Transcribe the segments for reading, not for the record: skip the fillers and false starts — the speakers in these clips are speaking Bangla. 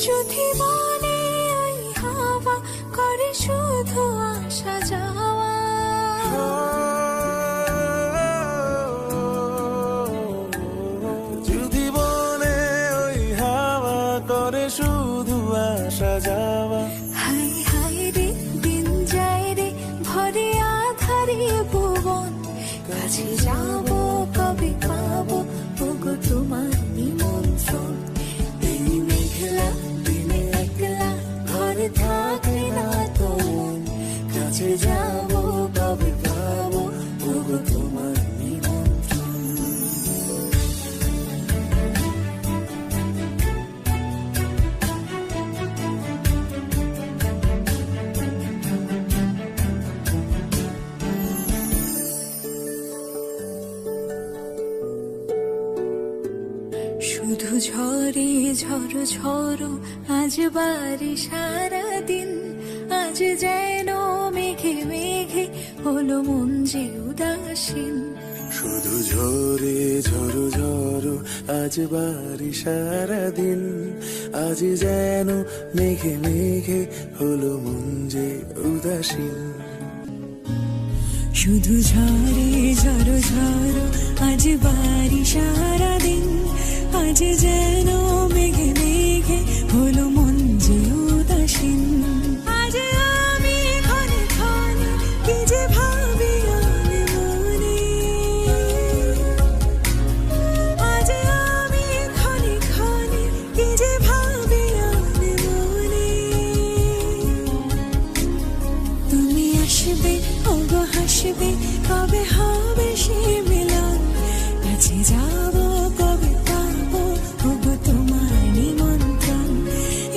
যদি মনে ওই হাওয়া করে শুধু আসা যাওয়া, যদি মনে ওই হাওয়া করে শুধু আসা যাওয়া, হাই হাই রে দিন যায় রে ভরে আধারে ভুবন, কাছে যাব কবে পাবো ওগো তোমার নিমন্ত্রণ। এই মেঘলা দিনে একলা ঘরে থাকলে না তো মন, কাছে যাব কবে পাবো ওগো তোমার নিমন্ত্রণ। শুধু ঝরে ঝড়ো ঝড়ো আজ বাড়ি সারাদিন, আজ যেন মেঘে মেঘে হলো মন যে উদাসীন। শুধু ঝরে ঝড়ো ঝড়ো আজ বাড়ি সারাদিন, আজ যেন মেঘে মেঘে হলো মন যে উদাসীন। শুধু ঝরে ঝড়ো ঝড়ো আজ বাড়ি সারাদিন, আজ যেন মেঘে মেঘে হলো মন যে উদাসীন। আজ আমি ক্ষণে ক্ষণে কি যে ভাবি আনে মনে, আজ আমি ক্ষণে ক্ষণে কি যে ভাবি আনে মনে। তুমি আসবে ওগো হাসবে কবে হবে সে মিলন, কাছে যাব কবে পাবো ওগো তোমার নিমন্ত্রণ।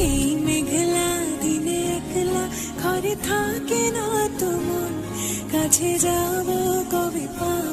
এই মেঘলা দিনে একলা ঘরে থাকে না তো মন, কাছে যাব কবে পাবো।